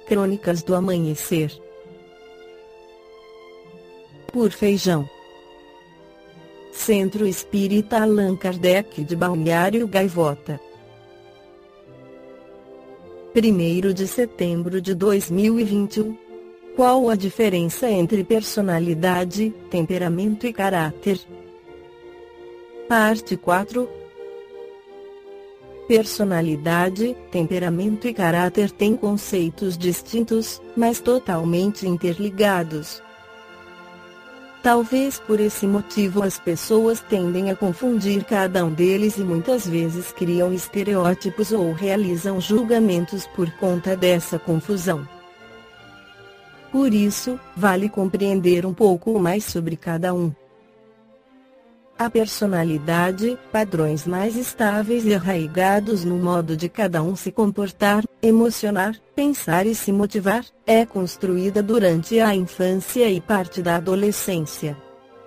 Crônicas do Amanhecer. Por Feijão. Centro Espírita Allan Kardec de Balneário Gaivota. 1º de setembro de 2021. Qual a diferença entre personalidade, temperamento e caráter? Parte 4. Personalidade, temperamento e caráter têm conceitos distintos, mas totalmente interligados. Talvez por esse motivo as pessoas tendem a confundir cada um deles e muitas vezes criam estereótipos ou realizam julgamentos por conta dessa confusão. Por isso, vale compreender um pouco mais sobre cada um. A personalidade, padrões mais estáveis e arraigados no modo de cada um se comportar, emocionar, pensar e se motivar, é construída durante a infância e parte da adolescência.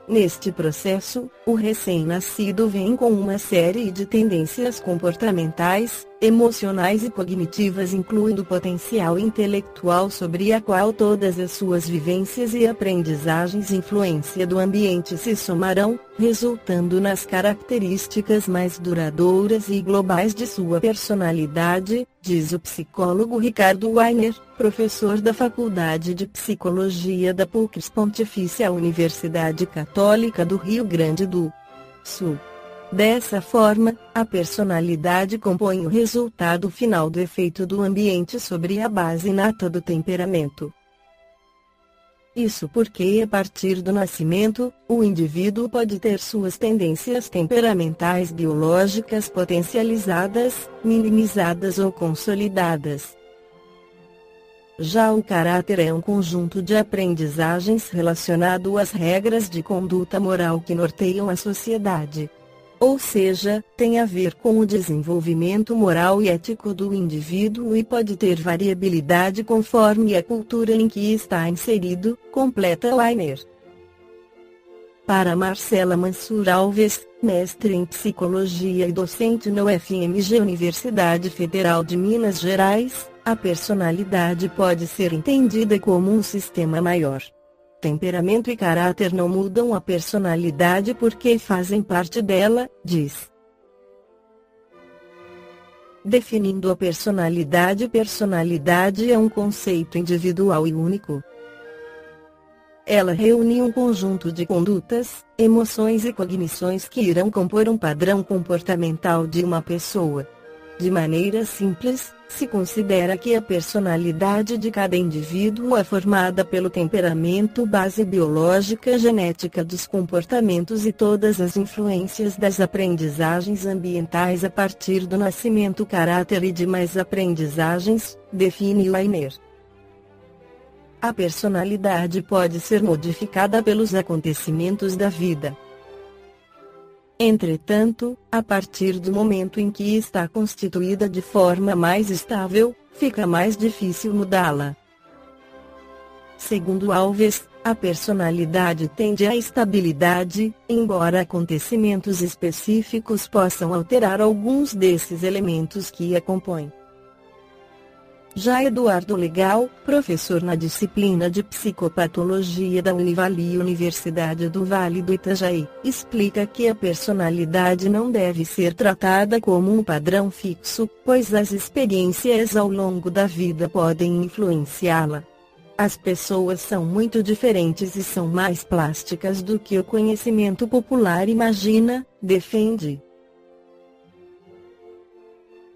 Neste processo, o recém-nascido vem com uma série de tendências comportamentais, emocionais e cognitivas, incluindo o potencial intelectual sobre a qual todas as suas vivências e aprendizagens e influência do ambiente se somarão, resultando nas características mais duradouras e globais de sua personalidade, diz o psicólogo Ricardo Wagner, professor da Faculdade de Psicologia da PUC Pontifícia Universidade Católica do Rio Grande do Sul. Dessa forma, a personalidade compõe o resultado final do efeito do ambiente sobre a base inata do temperamento. Isso porque a partir do nascimento, o indivíduo pode ter suas tendências temperamentais biológicas potencializadas, minimizadas ou consolidadas. Já o caráter é um conjunto de aprendizagens relacionado às regras de conduta moral que norteiam a sociedade. Ou seja, tem a ver com o desenvolvimento moral e ético do indivíduo e pode ter variabilidade conforme a cultura em que está inserido, completa Wagner. Para Marcela Mansur Alves, mestre em Psicologia e docente na UFMG Universidade Federal de Minas Gerais, a personalidade pode ser entendida como um sistema maior. Temperamento e caráter não mudam a personalidade porque fazem parte dela, diz. Definindo a personalidade. Personalidade é um conceito individual e único. Ela reúne um conjunto de condutas, emoções e cognições que irão compor um padrão comportamental de uma pessoa. De maneira simples, se considera que a personalidade de cada indivíduo é formada pelo temperamento, base biológica genética dos comportamentos e todas as influências das aprendizagens ambientais a partir do nascimento, caráter e demais aprendizagens, define Wagner. A personalidade pode ser modificada pelos acontecimentos da vida. Entretanto, a partir do momento em que está constituída de forma mais estável, fica mais difícil mudá-la. Segundo Alves, a personalidade tende à estabilidade, embora acontecimentos específicos possam alterar alguns desses elementos que a compõem. Já Eduardo Legal, professor na disciplina de Psicopatologia da Univali Universidade do Vale do Itajaí, explica que a personalidade não deve ser tratada como um padrão fixo, pois as experiências ao longo da vida podem influenciá-la. As pessoas são muito diferentes e são mais plásticas do que o conhecimento popular imagina, defende.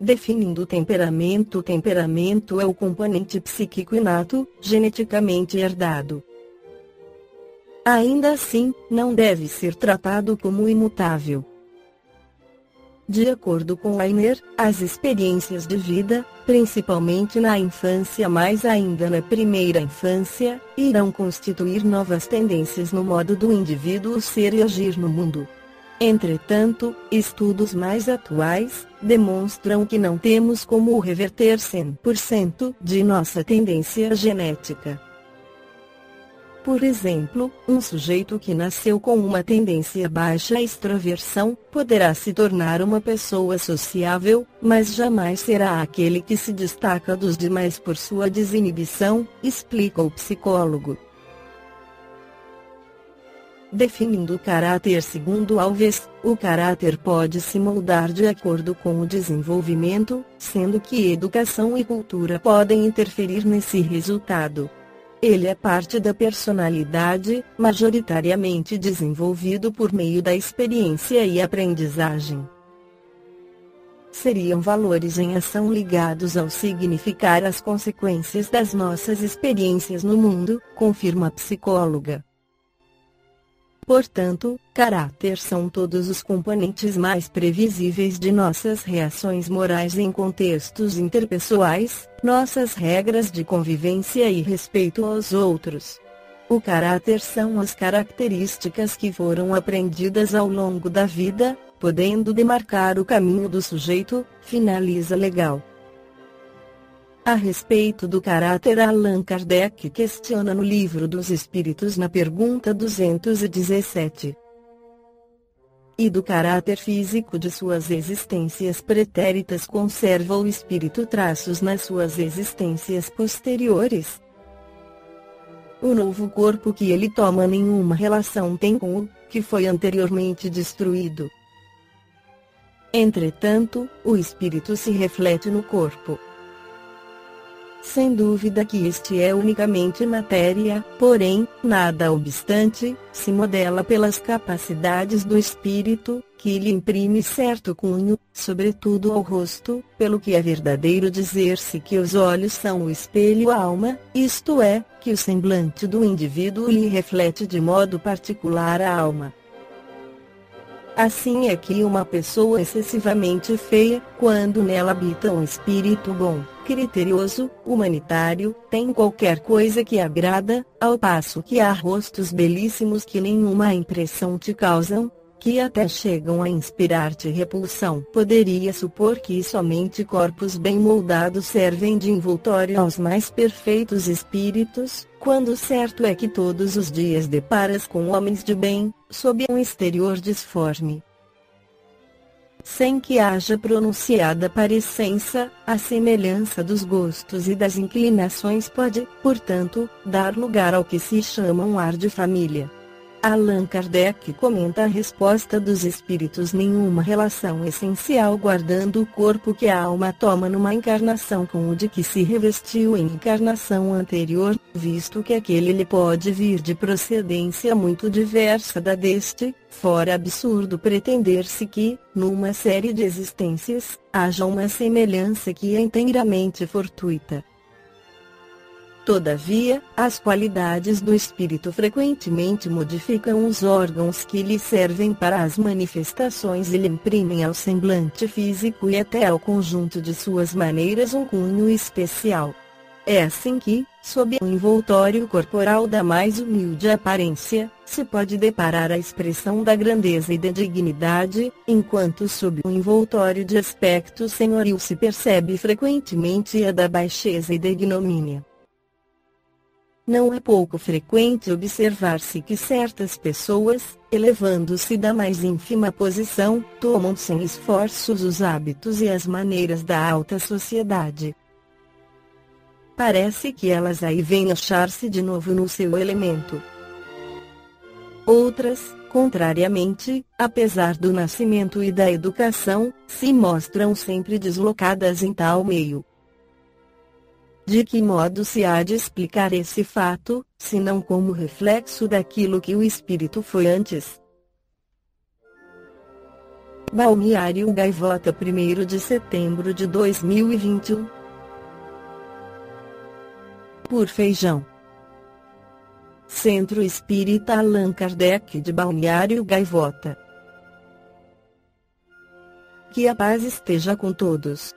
Definindo o temperamento. O temperamento é o componente psíquico inato, geneticamente herdado. Ainda assim, não deve ser tratado como imutável. De acordo com Wagner, as experiências de vida, principalmente na infância, mais ainda na primeira infância, irão constituir novas tendências no modo do indivíduo ser e agir no mundo. Entretanto, estudos mais atuais demonstram que não temos como reverter 100% de nossa tendência genética. Por exemplo, um sujeito que nasceu com uma tendência baixa à extroversão, poderá se tornar uma pessoa sociável, mas jamais será aquele que se destaca dos demais por sua desinibição, explica o psicólogo. Definindo o caráter segundo Alves, o caráter pode se moldar de acordo com o desenvolvimento, sendo que educação e cultura podem interferir nesse resultado. Ele é parte da personalidade, majoritariamente desenvolvido por meio da experiência e aprendizagem. Seriam valores em ação ligados ao significar as consequências das nossas experiências no mundo, confirma a psicóloga. Portanto, caráter são todos os componentes mais previsíveis de nossas reações morais em contextos interpessoais, nossas regras de convivência e respeito aos outros. O caráter são as características que foram aprendidas ao longo da vida, podendo demarcar o caminho do sujeito, finaliza Legal. A respeito do caráter, Allan Kardec questiona no Livro dos Espíritos na pergunta 217. E do caráter físico de suas existências pretéritas conserva o espírito traços nas suas existências posteriores? O novo corpo que ele toma nenhuma relação tem com o que foi anteriormente destruído. Entretanto, o espírito se reflete no corpo. Sem dúvida que este é unicamente matéria, porém, nada obstante, se modela pelas capacidades do espírito, que lhe imprime certo cunho, sobretudo ao rosto, pelo que é verdadeiro dizer-se que os olhos são o espelho à alma, isto é, que o semblante do indivíduo lhe reflete de modo particular a alma. Assim é que uma pessoa excessivamente feia, quando nela habita um espírito bom, criterioso, humanitário, tem qualquer coisa que agrada, ao passo que há rostos belíssimos que nenhuma impressão te causam, que até chegam a inspirar-te repulsão. Poderia supor que somente corpos bem moldados servem de envoltório aos mais perfeitos espíritos, quando certo é que todos os dias deparas com homens de bem, sob um exterior disforme. Sem que haja pronunciada parecença, a semelhança dos gostos e das inclinações pode, portanto, dar lugar ao que se chama um ar de família. Allan Kardec comenta a resposta dos espíritos: nenhuma relação essencial guardando o corpo que a alma toma numa encarnação com o de que se revestiu em encarnação anterior, visto que aquele lhe pode vir de procedência muito diversa da deste, fora absurdo pretender-se que, numa série de existências, haja uma semelhança que é inteiramente fortuita. Todavia, as qualidades do espírito frequentemente modificam os órgãos que lhe servem para as manifestações e lhe imprimem ao semblante físico e até ao conjunto de suas maneiras um cunho especial. É assim que, sob o envoltório corporal da mais humilde aparência, se pode deparar a expressão da grandeza e da dignidade, enquanto sob o envoltório de aspecto senhoril se percebe frequentemente a da baixeza e da ignomínia. Não é pouco frequente observar-se que certas pessoas, elevando-se da mais ínfima posição, tomam sem esforços os hábitos e as maneiras da alta sociedade. Parece que elas aí vêm achar-se de novo no seu elemento. Outras, contrariamente, apesar do nascimento e da educação, se mostram sempre deslocadas em tal meio. De que modo se há de explicar esse fato, senão como reflexo daquilo que o espírito foi antes? Balneário Gaivota, 1º de setembro de 2021. Por Feijão. Centro Espírita Allan Kardec de Balneário Gaivota. Que a paz esteja com todos.